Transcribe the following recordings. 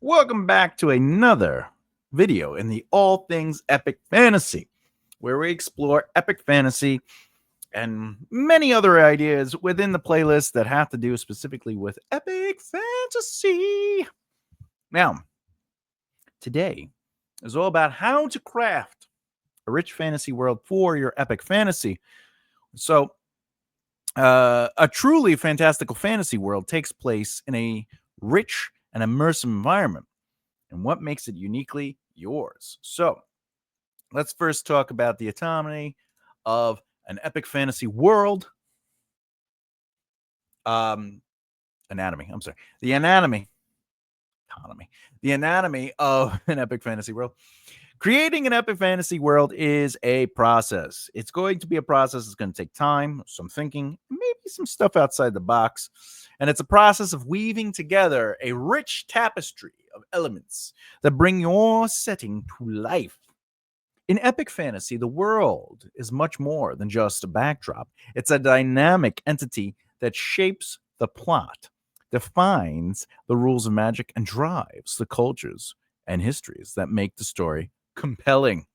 Welcome back to another video in the All Things Epic Fantasy, where we explore epic fantasy and many other ideas within the playlist that have to do specifically with epic fantasy. Now, today is all about how to craft a rich fantasy world for your epic fantasy. So, a truly fantastical fantasy world takes place in a rich and immersive environment, and what makes it uniquely yours. So, let's first talk about the autonomy of an epic fantasy world. Um, anatomy. I'm sorry. The anatomy. Autonomy. The anatomy of an epic fantasy world. Creating an epic fantasy world is a process. It's going to be a process that's going to take time, some thinking, maybe some stuff outside the box. And it's a process of weaving together a rich tapestry of elements that bring your setting to life. In epic fantasy, the world is much more than just a backdrop. It's a dynamic entity that shapes the plot, defines the rules of magic, and drives the cultures and histories that make the story compelling.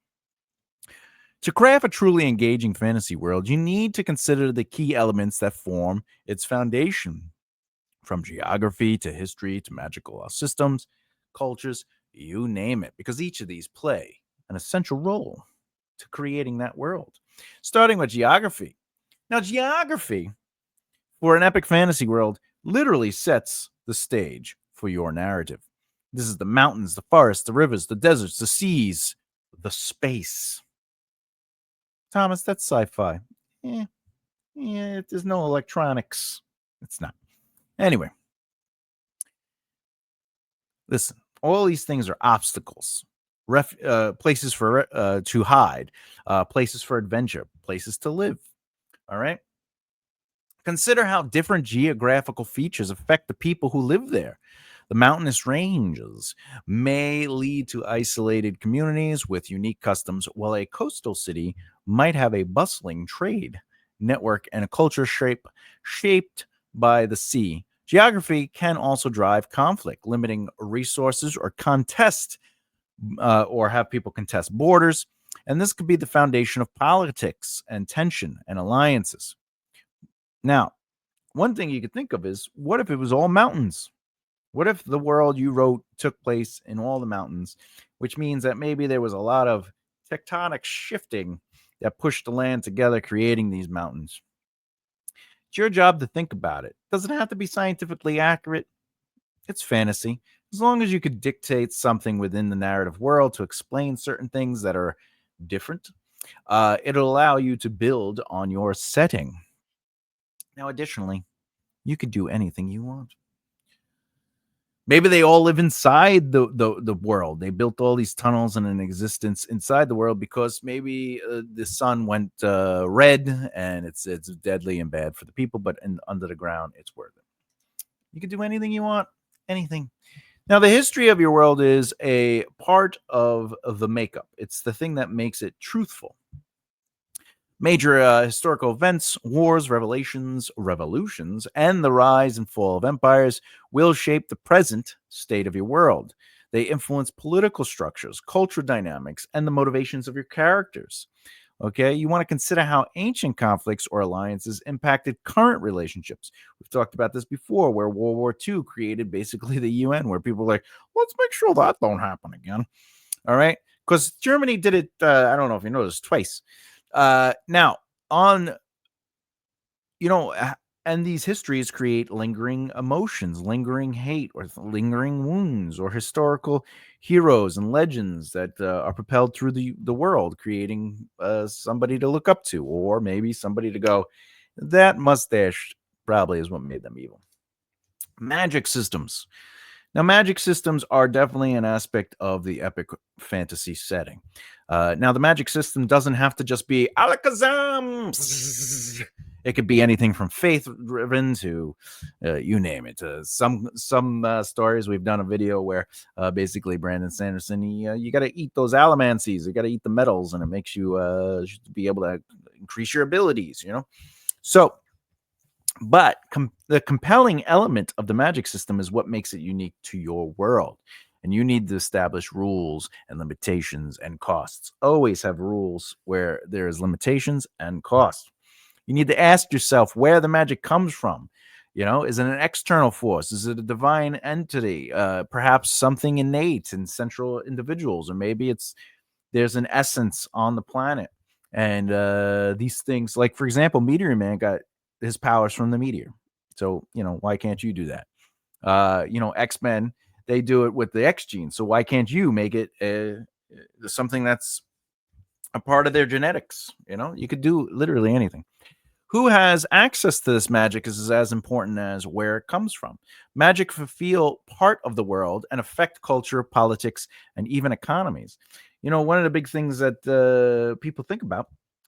To craft a truly engaging fantasy world, you need to consider the key elements that form its foundation, from geography to history to magical systems, cultures, you name it, because each of these play an essential role to creating that world. Starting with geography. Now, geography for an epic fantasy world literally sets the stage for your narrative. This is the mountains, the forests, the rivers, the deserts, the seas, the space. Thomas, that's sci-fi. There's no electronics. It's not. Anyway, listen, all these things are obstacles, places for to hide, places for adventure, places to live. All right. Consider how different geographical features affect the people who live there. The mountainous ranges may lead to isolated communities with unique customs, while a coastal city might have a bustling trade network and a culture shaped by the sea. Geography can also drive conflict, limiting resources or or have people contest borders. And this could be the foundation of politics and tension and alliances. Now, one thing you could think of is, what if it was all mountains? What if the world you wrote took place in all the mountains, which means that maybe there was a lot of tectonic shifting that pushed the land together, creating these mountains? It's your job to think about it. Doesn't have to be scientifically accurate. It's fantasy. As long as you could dictate something within the narrative world to explain certain things that are different, it'll allow you to build on your setting. Now, additionally, you could do anything you want. Maybe they all live inside the world. They built all these tunnels and an existence inside the world because maybe the sun went red and it's deadly and bad for the people, but under the ground, it's worth it. You can do anything you want, anything. Now, the history of your world is a part of the makeup. It's the thing that makes it truthful. Major historical events, wars, revolutions, and the rise and fall of empires will shape the present state of your world. They influence political structures, cultural dynamics, and the motivations of your characters. Okay, you want to consider how ancient conflicts or alliances impacted current relationships. We've talked about this before, where World War II created basically the UN, where people were like, let's make sure that don't happen again. All right, because Germany did it, I don't know if you noticed, twice. Now, on, and these histories create lingering emotions, lingering hate, or lingering wounds, or historical heroes and legends that are propelled through the world, creating somebody to look up to, or maybe somebody to go, that mustache probably is what made them evil. Magic systems. Now, magic systems are definitely an aspect of the epic fantasy setting. Now, the magic system doesn't have to just be alakazam. It could be anything from faith-driven to you name it. Some stories, we've done a video where basically Brandon Sanderson, you got to eat those allomancies. You got to eat the metals, and it makes you be able to increase your abilities, So, but the compelling element of the magic system is what makes it unique to your world. And you need to establish rules and limitations and costs. Always have rules where there is limitations and costs. You need to ask yourself where the magic comes from. Is it an external force? Is it a divine entity? Perhaps something innate in central individuals, or maybe there's an essence on the planet. And these things, like for example, Meteor Man got his powers from the meteor. So why can't you do that? X-Men, they do it with the X gene. So why can't you make it something that's a part of their genetics? You could do literally anything. Who has access to this magic is as important as where it comes from. Magic fulfill part of the world and affect culture, politics, and even economies. One of the big things that people think about,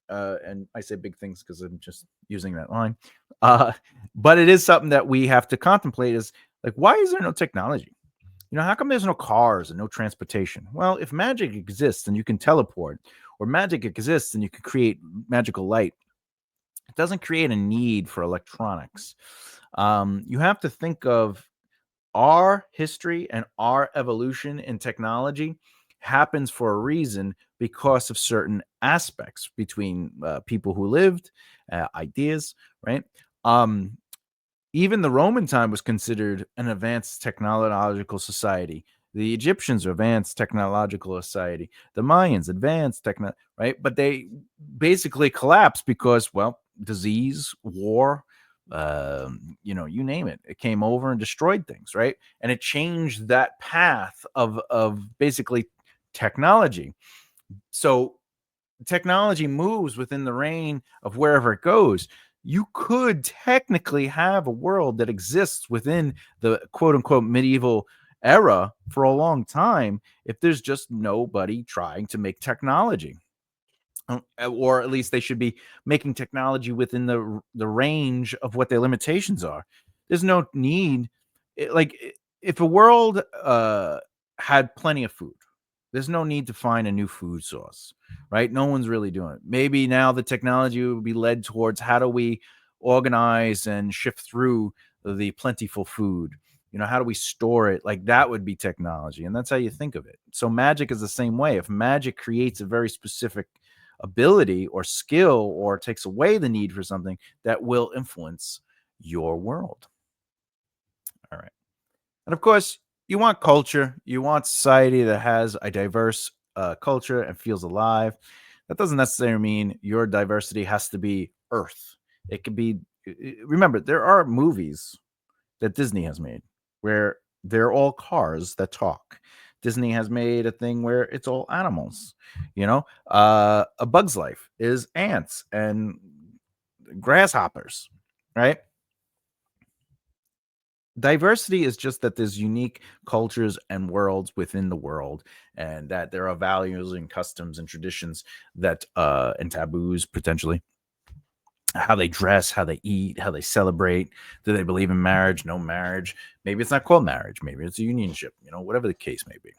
and I say big things because I'm just using that line, but it is something that we have to contemplate is like, why is there no technology? How come there's no cars and no transportation? Well, if magic exists and you can teleport, or magic exists and you can create magical light, it doesn't create a need for electronics. You have to think of our history and our evolution in technology happens for a reason because of certain aspects between people who lived, ideas, right? Um, Even the Roman time was considered an advanced technological society. The Egyptians are advanced technological society. The Mayans advanced techno, right? But they basically collapsed because, well, disease, war, you name it. It came over and destroyed things, right? And it changed that path of basically technology. So technology moves within the reign of wherever it goes. You could technically have a world that exists within the quote unquote medieval era for a long time if there's just nobody trying to make technology. Or at least they should be making technology within the range of what their limitations are. There's no need, if a world had plenty of food, there's no need to find a new food source, right? No one's really doing it. Maybe now the technology will be led towards how do we organize and shift through the plentiful food. How do we store it? Like that would be technology, and that's how you think of it. So magic is the same way. If magic creates a very specific ability or skill or takes away the need for something, that will influence your world. All right. And of course, you want culture, you want society that has a diverse culture and feels alive. That doesn't necessarily mean your diversity has to be Earth. It could be, remember, there are movies that Disney has made where they're all cars that talk. Disney has made a thing where it's all animals. A Bug's Life is ants and grasshoppers, right? Diversity is just that there's unique cultures and worlds within the world, and that there are values and customs and traditions that and taboos potentially, how they dress, how they eat, how they celebrate. Do they believe in marriage? No marriage? Maybe it's not called marriage. Maybe it's a unionship. Whatever the case may be.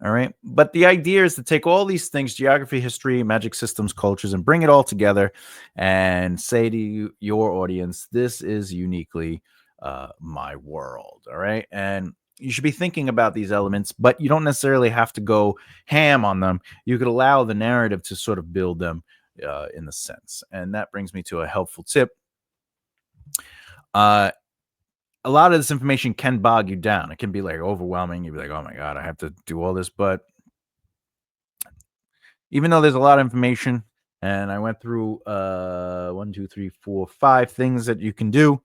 All right. But the idea is to take all these things, geography, history, magic systems, cultures, and bring it all together and say to your audience, this is uniquely my world. All right. And you should be thinking about these elements, but you don't necessarily have to go ham on them. You could allow the narrative to sort of build them in the sense. And that brings me to a helpful tip. A lot of this information can bog you down. It can be like overwhelming. You'd be like, oh my God, I have to do all this. But even though there's a lot of information, and I went through 1, 2, 3, 4, 5 things that you can do.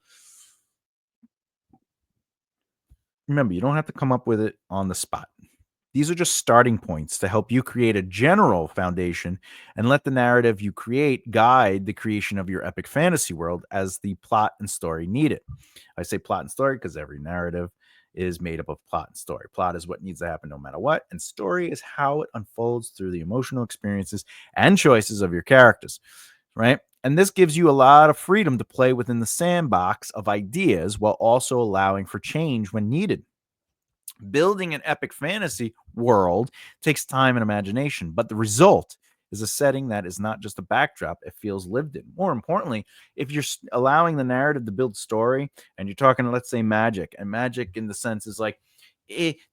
Remember, you don't have to come up with it on the spot. These are just starting points to help you create a general foundation and let the narrative you create guide the creation of your epic fantasy world as the plot and story need it. I say plot and story because every narrative is made up of plot and story. Plot is what needs to happen no matter what, and story is how it unfolds through the emotional experiences and choices of your characters, right? And this gives you a lot of freedom to play within the sandbox of ideas while also allowing for change when needed. Building an epic fantasy world takes time and imagination, but the result is a setting that is not just a backdrop, it feels lived in. More importantly, if you're allowing the narrative to build story and you're talking, let's say, magic, and magic in the sense is like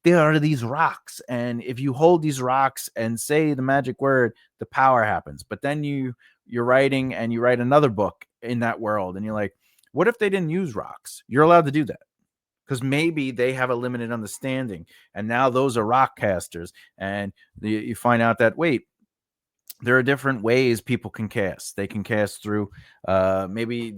there are these rocks, and if you hold these rocks and say the magic word, the power happens. But then you're writing and you write another book in that world, and you're like, what if they didn't use rocks? You're allowed to do that because maybe they have a limited understanding, and now those are rock casters, and you find out that wait, there are different ways people can cast. They can cast through maybe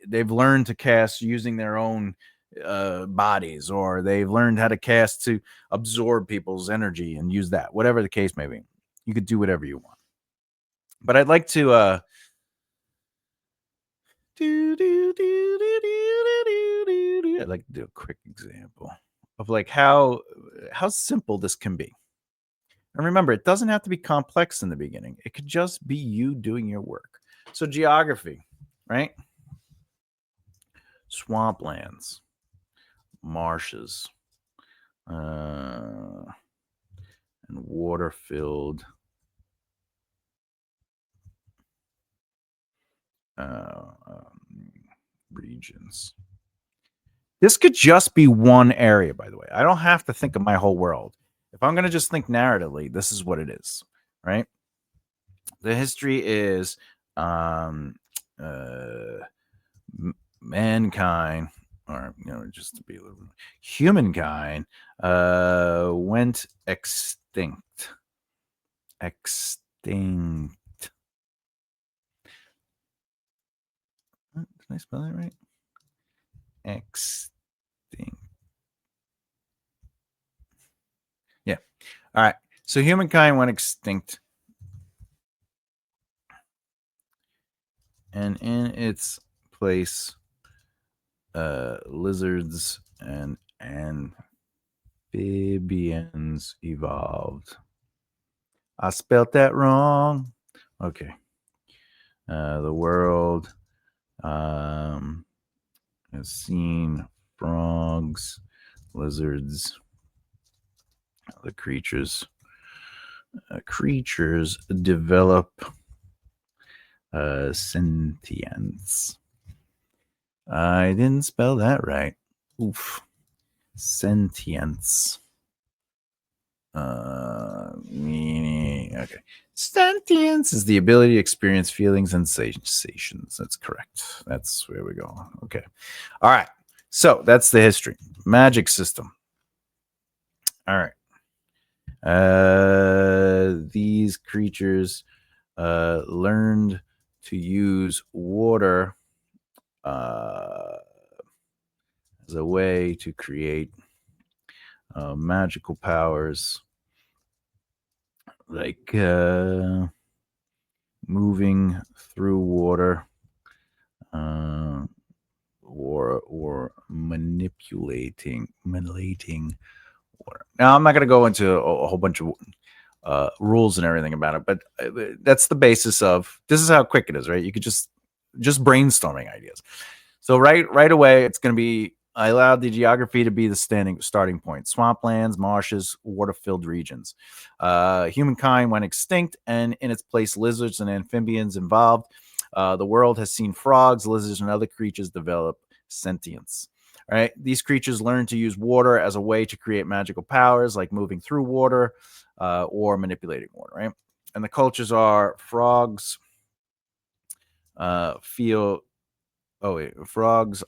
they've learned to cast using their own bodies, or they've learned how to cast to absorb people's energy and use that. Whatever the case may be, you could do whatever you want. But I'd like to I'd like to do a quick example of like how simple this can be. And remember, it doesn't have to be complex in the beginning. It could just be you doing your work. So geography, right? Swamplands, marshes, and water-filled regions. This could just be one area, by the way. I don't have to think of my whole world. If I'm going to just think narratively, this is what it is, right? The history is mankind, or just to be a little humankind, went extinct. Extinct. Did I spell that right? Extinct. Yeah. All right. So humankind went extinct, and in its place, lizards and amphibians evolved. I spelt that wrong. Okay. The world has seen frogs, lizards, the creatures develop sentience. I didn't spell that right. Oof. Sentience. Okay. Sentience is the ability to experience feelings and sensations. That's correct. That's where we go. Okay. All right. So that's the history. Magic system. All right. These creatures learned to use water as a way to create magical powers, like moving through water, or manipulating water. Now, I'm not going to go into a whole bunch of rules and everything about it, but that's the basis of this is how quick it is, right? You could just brainstorming ideas. So right away, it's going to be I allowed the geography to be the starting point. Swamplands, marshes, water-filled regions. Humankind went extinct, and in its place, lizards and amphibians evolved. The world has seen frogs, lizards, and other creatures develop sentience. All right, these creatures learn to use water as a way to create magical powers, like moving through water or manipulating water. Right, and the cultures are frogs. Frogs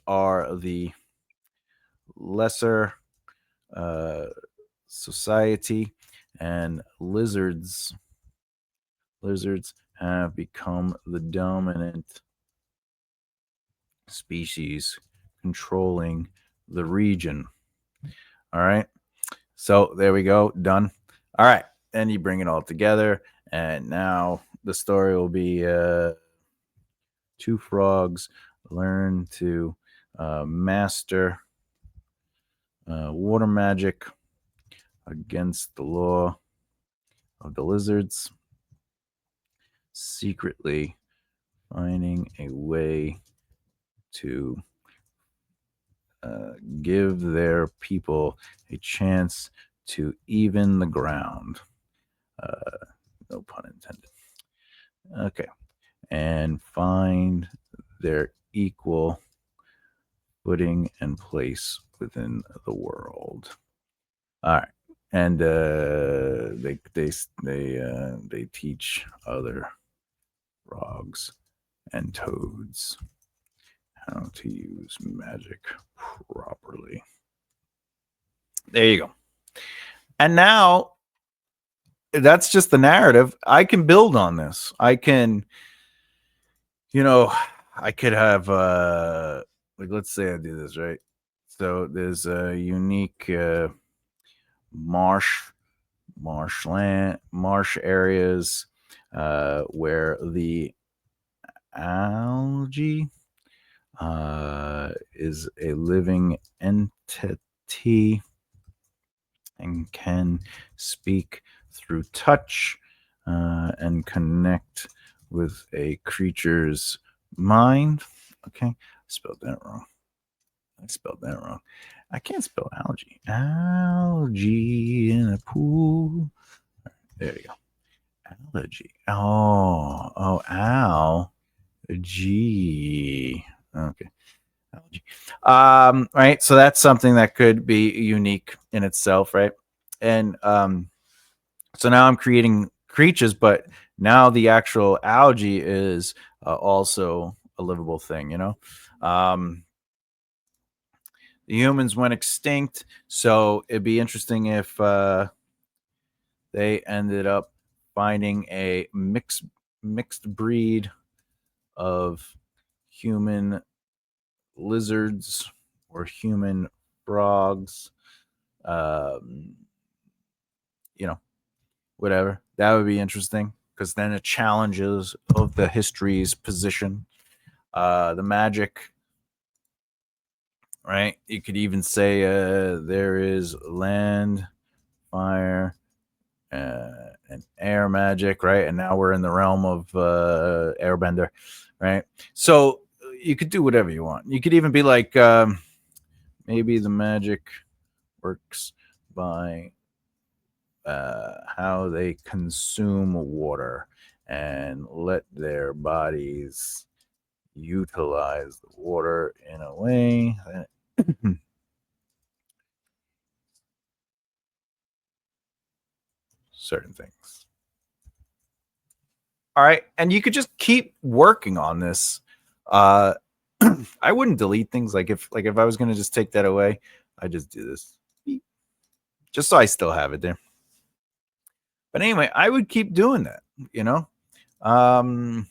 are the lesser society, and lizards have become the dominant species controlling the region. All right, so there we go, done. All right, and you bring it all together, and now the story will be two frogs learn to master water magic against the law of the lizards, secretly finding a way to give their people a chance to even the ground. No pun intended. Okay. And find their equal footing and place within the world. All right, and they teach other frogs and toads how to use magic properly. There you go. And now that's just the narrative. I can build on this. I can, I could have like, let's say I do this, right? So there's a unique marsh marsh areas where the algae is a living entity and can speak through touch and connect with a creature's mind. Okay, I spelled that wrong. I can't spell algae. Algae in a pool. There you go. Allergy. Oh, algae. Okay. Allergy. Right. So that's something that could be unique in itself, right? And so now I'm creating creatures, but now the actual algae is also a livable thing, the humans went extinct, so it'd be interesting if they ended up finding a mixed breed of human lizards or human frogs, um, whatever. That would be interesting because then it challenges of the history's position, the magic. Right? You could even say there is land, fire, and air magic, right? And now we're in the realm of airbender, right? So you could do whatever you want. You could even be like, maybe the magic works by how they consume water and let their bodies utilize the water in a way that certain things. All right, and you could just keep working on this. I wouldn't delete things if I was going to just take that away, I just do this just so I still have it there. But anyway, I would keep doing that, Um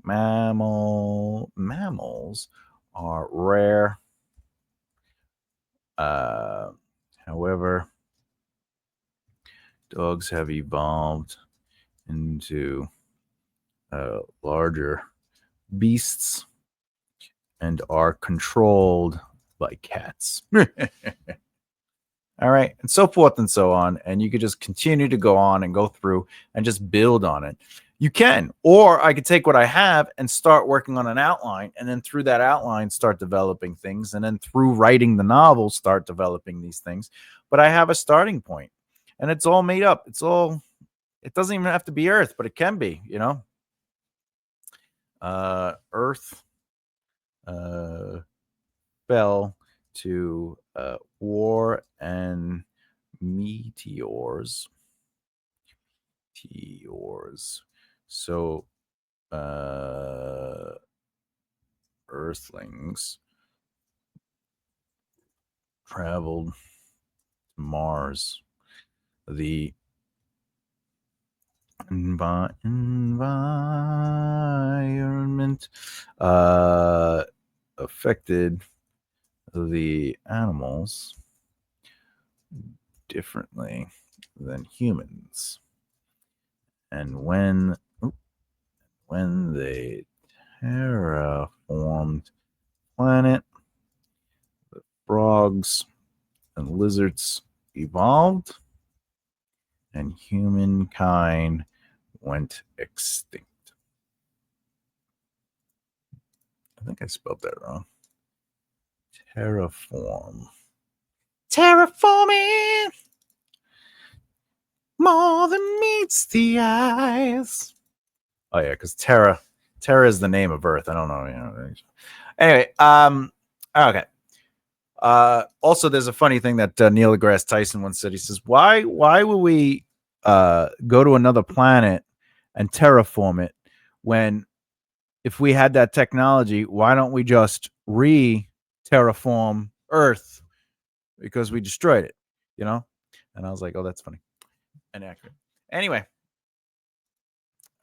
mammals are rare. Uh However, dogs have evolved into larger beasts and are controlled by cats. All right, and so forth and so on. And you could just continue to go on and go through and just build on it. You can, or I could take what I have and start working on an outline, and then through that outline, start developing things, and then through writing the novel, start developing these things. But I have a starting point, and it's all made up. It doesn't even have to be Earth, but it can be, Earth fell to war and meteors. So Earthlings traveled to Mars. The environment affected the animals differently than humans. And when they terraformed planet, the frogs and lizards evolved, and humankind went extinct. I think I spelled that wrong. Terraforming more than meets the eyes. Oh yeah, because Terra is the name of Earth. I don't know. Anyway, okay. Also, there's a funny thing that Neil deGrasse Tyson once said. He says, "Why will we go to another planet and terraform it when if we had that technology, why don't we just re-terraform Earth because we destroyed it?" You know? And I was like, "Oh, that's funny and accurate." Anyway,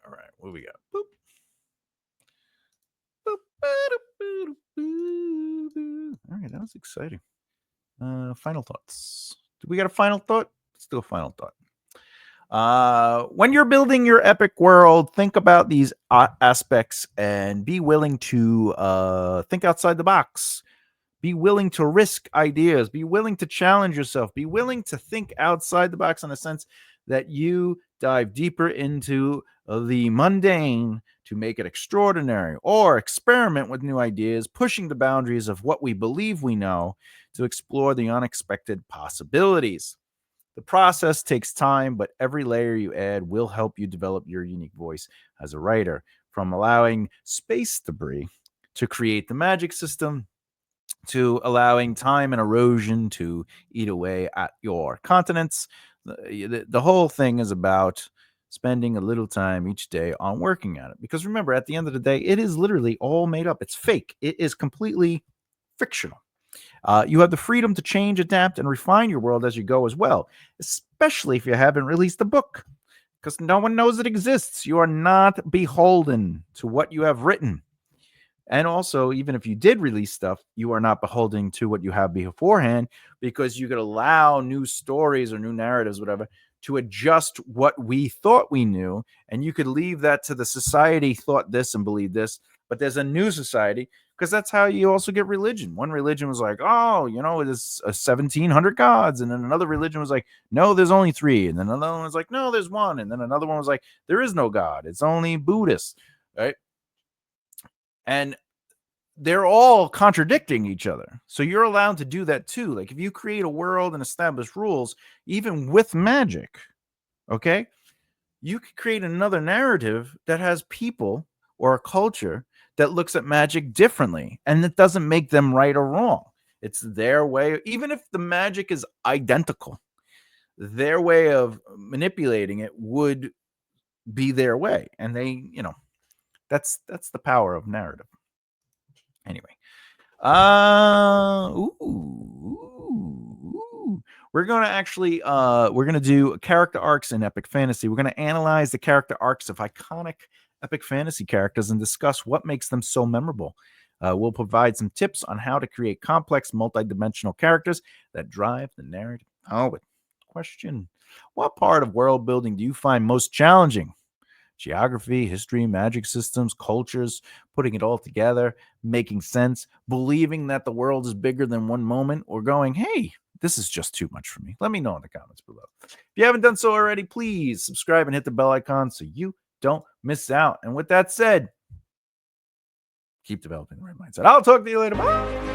all right, what do we got? Boop. Boop, all right, that was exciting. Final thoughts. Do we got a final thought? Let's do a final thought. When you're building your epic world, think about these aspects and be willing to think outside the box. Be willing to risk ideas. Be willing to challenge yourself. Be willing to think outside the box in a sense that you dive deeper into the mundane to make it extraordinary, or experiment with new ideas, pushing the boundaries of what we believe we know to explore the unexpected possibilities. The process takes time, but every layer you add will help you develop your unique voice as a writer, from allowing space debris to create the magic system to allowing time and erosion to eat away at your continents. The whole thing is about spending a little time each day on working at it. Because remember, at the end of the day, it is literally all made up. It's fake. It is completely fictional. You have the freedom to change, adapt, and refine your world as you go as well, especially if you haven't released a book, because no one knows it exists. You are not beholden to what you have written. And also, even if you did release stuff, you are not beholden to what you have beforehand, because you could allow new stories or new narratives, whatever, to adjust what we thought we knew. And you could leave that to the society thought this and believed this. But there's a new society, because that's how you also get religion. One religion was like, oh, there's 1,700 gods. And then another religion was like, no, there's only three. And then another one was like, no, there's one. And then another one was like, there is no God. It's only Buddhist, right? And they're all contradicting each other. So you're allowed to do that too. Like if you create a world and establish rules, even with magic, okay, you could create another narrative that has people or a culture that looks at magic differently, and that doesn't make them right or wrong. It's their way. Even if the magic is identical, their way of manipulating it would be their way. And that's the power of narrative. Anyway. We're gonna actually we're gonna do character arcs in epic fantasy. We're gonna analyze the character arcs of iconic epic fantasy characters and discuss what makes them so memorable. We'll provide some tips on how to create complex, multidimensional characters that drive the narrative. Oh, question: what part of world building do you find most challenging? Geography, history, magic systems, cultures, putting it all together, making sense, believing that the world is bigger than one moment, or going, hey, this is just too much for me? Let me know in the comments below. If you haven't done so already, please subscribe and hit the bell icon so you don't miss out. And with that said, keep developing the right mindset. I'll talk to you later. Bye.